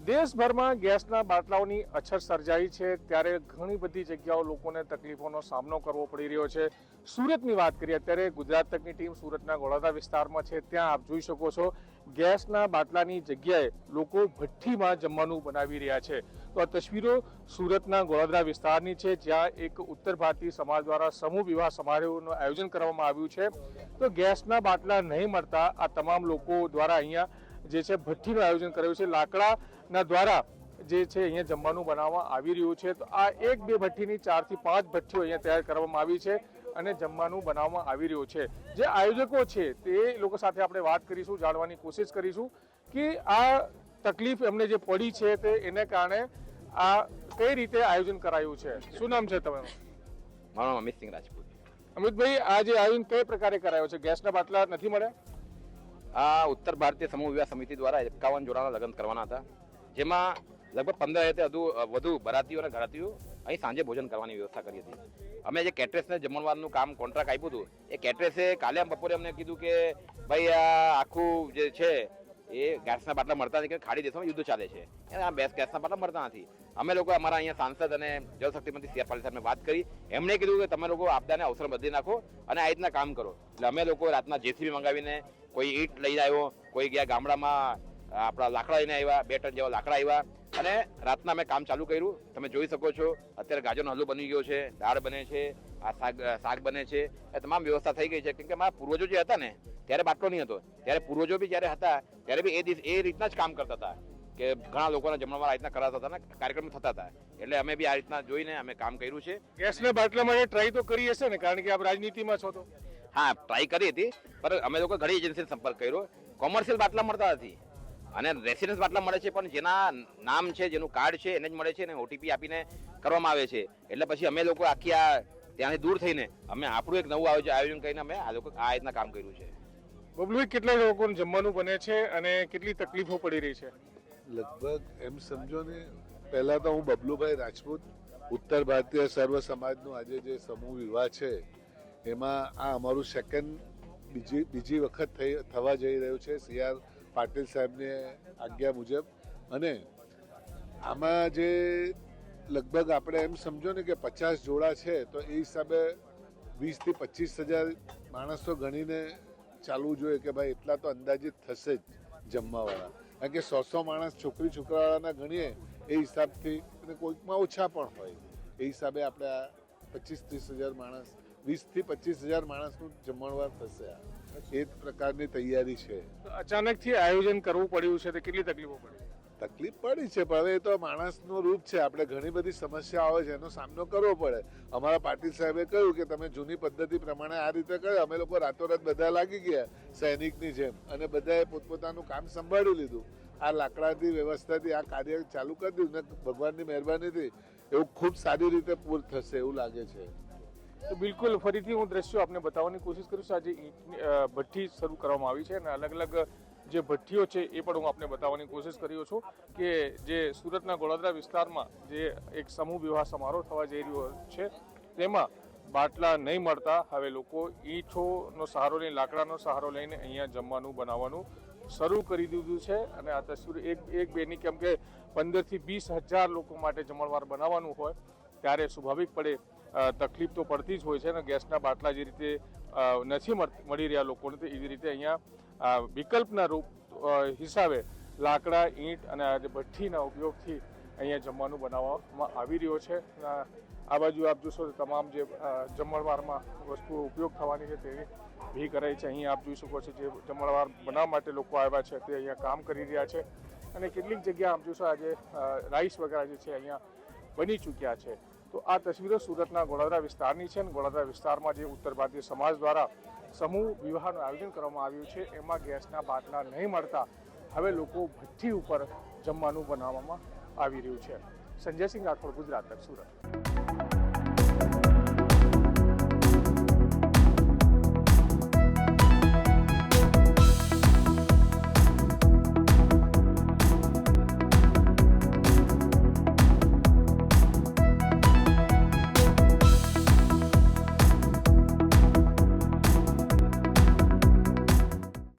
દેશભરમાં ગેસના બાટલાઓની અછત સર્જાઈ છે ત્યારે ઘણી બધી જગ્યાઓ લોકોને તકલીફોનો સામનો કરવો પડી રહ્યો છે। સુરતની વાત કરીએ ત્યારે ગુજરાત તકની ટીમ સુરતના ગોળાદરા વિસ્તારમાં છે। ત્યાં આપ જોઈ શકો છો ગેસના બાટલાની જગ્યાએ લોકો ભઠ્ઠીમાં જમવાનું બનાવી રહ્યા છે। તો આ તસવીરો સુરતના ગોળાદરા વિસ્તારની છે, જ્યાં એક ઉત્તર ભારતીય સમાજ દ્વારા સમૂહ વિવાહ સમારોહનું આયોજન કરવામાં આવ્યું છે। તો ગેસના બાટલા નહીં મળતા આ તમામ લોકો દ્વારા અહીંયા જે છે ભઠ્ઠીનું આયોજન કર્યું છે। લાકડાના દ્વારા જે છે અહીંયા જમવાનું બનાવવામાં આવી રહ્યું છે। તો આ એક બે ભઠ્ઠીની 4 થી 5 ભઠ્ઠીઓ અહીંયા તૈયાર કરવામાં આવી છે અને જમવાનું બનાવવામાં આવી રહ્યું છે। જે આયોજકો છે તે લોકો સાથે આપણે વાત કરીશું, જાણવાની કોશિશ કરીશું કે આ તકલીફ એમને જે પડી છે તે એને કારણે આ કઈ રીતે આયોજન કરાયું છે। શું નામ છે તમારું? મારું નામ અમિત સિંહ રાજપૂત। અમિતભાઈ, આ જે આયોજન કઈ પ્રકારે કરાયો છે? ગેસના બાટલા નથી મળ્યા? આ ઉત્તર ભારતીય સમૂહ વિવાહ સમિતિ દ્વારા 51 જોડાના લગ્ન કરવાના હતા, જેમાં લગભગ 15 વધુ બરાતીઓ અને ઘરાતીઓ અહીં સાંજે ભોજન કરવાની વ્યવસ્થા કરી હતી। અમે જે કેટરેસને જમણવારનું કામ કોન્ટ્રાક્ટ આપ્યું હતું, એ કેટરેસે કાલે બપોરે અમને કીધું કે ભાઈ આ આખું જે છે એ ગેસના બાટલા મળતા નથી, કે ખાડી દેશોમાં યુદ્ધ ચાલે છે, આ ગેસના બાટલા મળતા નથી। અમે લોકો અમારા અહીંયા સાંસદ અને જળશક્તિ મંત્રી સી આર પાટીલ સાહેબને વાત કરી, એમણે કીધું કે તમે લોકો આપદાને અવસર બદલી નાખો અને આ રીતના કામ કરો। એટલે અમે લોકો રાતના જેસીબી મંગાવીને કોઈ ઈંટ લઈને આવ્યો, કોઈ ગયા ગામડામાં આપણા લાકડા લઈને આવ્યા, 2 ટન જેવા લાકડા આવ્યા અને રાતના અમે કામ ચાલુ કર્યું। તમે જોઈ શકો છો અત્યારે ગાજરનો હલવો બની ગયો છે, દાળ બને છે, આ શાક બને છે, એ તમામ વ્યવસ્થા થઈ ગઈ છે। કેમ કે અમારા પૂર્વજો જે હતા ને ત્યારે બાટલો નહીં હતો, ત્યારે પૂર્વજો બી જ્યારે હતા ત્યારે બી એ રીતના જ કામ કરતા હતા કે ઘણા લોકોના જમણવાર આ રીતના કરાતા હતા ને કાર્યક્રમ થતા હતા। એટલે અમે બી આ રીતના જોઈને અમે કામ કર્યું છે। ગેસના બાટલા માટે ટ્રાય તો કરી હશે ને, કારણ કે આપ રાજનીતિમાં છો તો? હા, ટ્રાય કરી હતી, પણ અમે લોકો ઘણી એજન્સીનો સંપર્ક કર્યો। કોમર્શિયલ બાટલા મળતા નથી અને રેસિડન્સ બાટલા મળે છે, પણ જેના નામ છે, જેનું કાર્ડ છે એને જ મળે છે અને ઓટીપી આપીને કરવામાં આવે છે। એટલે પછી અમે લોકો આખી આ ત્યાંથી દૂર થઈને અમે આપણું એક નવું આયોજન કરીને અમે આ લોકો આ રીતના કામ કર્યું છે। બબલુભાઈ, કેટલા લોકોને જમવાનું બને છે અને કેટલી તકલીફો પડી રહી છે? લગભગ એમ સમજો ને, પહેલા તો હું બબલુભાઈ રાજપૂત, ઉત્તર ભારતીય સર્વ સમાજનું આજે જે સમૂહ વિવાહ છે એમાં આ અમારું સેકન્ડ બીજી વખત થવા જઈ રહ્યું છે સી આર પાટીલ સાહેબની આજ્ઞા મુજબ। અને આમાં જે લગભગ આપણે એમ સમજો ને કે 50 જોડા છે, તો એ હિસાબે 20 થી 25,000 માણસ તો ગણીને ચાલવું જોઈએ કે ભાઈ એટલા તો અંદાજિત થશે જ જમવાવાળા। કારણ કે 100 માણસ છોકરી છોકરાવાળાના ગણીએ એ હિસાબથી, અને કોઈકમાં ઓછા પણ હોય, એ હિસાબે આપણે આ 25-30,000 માણસ, 20 થી 25,000 માણસનું જમણવાર થશે। એ પ્રકારની તૈયારી છે। અચાનકથી આયોજન કરવું પડ્યું છે તો કેટલી તકલીફો પડી? તકલીફ પડી છે, પણ હવે એ તો માણસનું રૂપ છે, આપણે ઘણી બધી સમસ્યા આવે છે એનો સામનો કરવો પડે। અમારા પાટીલ સાહેબે કહ્યું કે તમે જૂની પદ્ધતિ પ્રમાણે આ રીતે કર્યો, અમે લોકો રાતોરાત બધા લાગી ગયા સૈનિકની જેમ અને બધાએ પોતપોતાનું કામ સંભાળી લીધું। આ લાકડાથી વ્યવસ્થાથી આ કાર્ય ચાલુ કરી દીધું ને ભગવાનની મહેરબાનીથી એવું ખૂબ સારી રીતે પૂર્ણ થશે એવું લાગે છે। તો બિલકુલ ફરીથી હું દ્રશ્યો આપને બતાવવાની કોશિશ કરીશ। આજે ભઠ્ઠી શરૂ કરવામાં આવી છે અને અલગ અલગ જે ભઠ્ઠીઓ છે એ પણ હું આપને બતાવવાની કોશિશ કર્યો છું કે જે સુરતના ગોળાદરા વિસ્તારમાં જે એક સમૂહ વિવાહ સમારોહ થવા જઈ રહ્યો છે તેમાં બાટલા નહીં મળતા હવે લોકો ઈંટોનો સહારો લઈને, લાકડાનો સહારો લઈને અહીંયા જમવાનું બનાવવાનું શરૂ કરી દીધું છે। અને આ તસવીર એક બેની, કેમ કે 15 થી 20,000 લોકો માટે જમણવાર બનાવવાનું હોય ત્યારે સ્વાભાવિકપણે તકલીફ તો પડતી જ હોય છે ને। ગેસના બાટલા જે રીતે નથી મળી રહ્યા લોકોને, તો એવી રીતે અહીંયા વિકલ્પના રૂપ હિસાબે લાકડા, ઈંટ અને ભઠ્ઠીના ઉપયોગથી અહીંયા જમવાનું બનાવવામાં આવી રહ્યો છે। આ બાજુ આપ જોશો તમામ જે જમણવારમાં વસ્તુઓ ઉપયોગ થવાની છે તેની ભી કરાઈ છે। અહીં આપ જોઈ શકો છો જે જમણવાર બનાવવા માટે લોકો આવ્યા છે તે અહીંયા કામ કરી રહ્યા છે અને કેટલીક જગ્યા આપ જોશો આજે રાઈસ વગેરે જે છે અહીંયા બની ચૂક્યા છે। તો આ તસવીરો સુરતના ગોળાદરા વિસ્તારની છે અને ગોળાદરા વિસ્તારમાં જે ઉત્તર ભારતીય સમાજ દ્વારા સમૂહ વિવાહનું આયોજન કરવામાં આવ્યું છે એમાં ગેસના બાટલા નહીં મળતા હવે લોકો ભઠ્ઠી ઉપર જમવાનું બનાવવામાં આવી રહ્યું છે। સંજયસિંહ રાઠોડ, ગુજરાત તક, સુરત।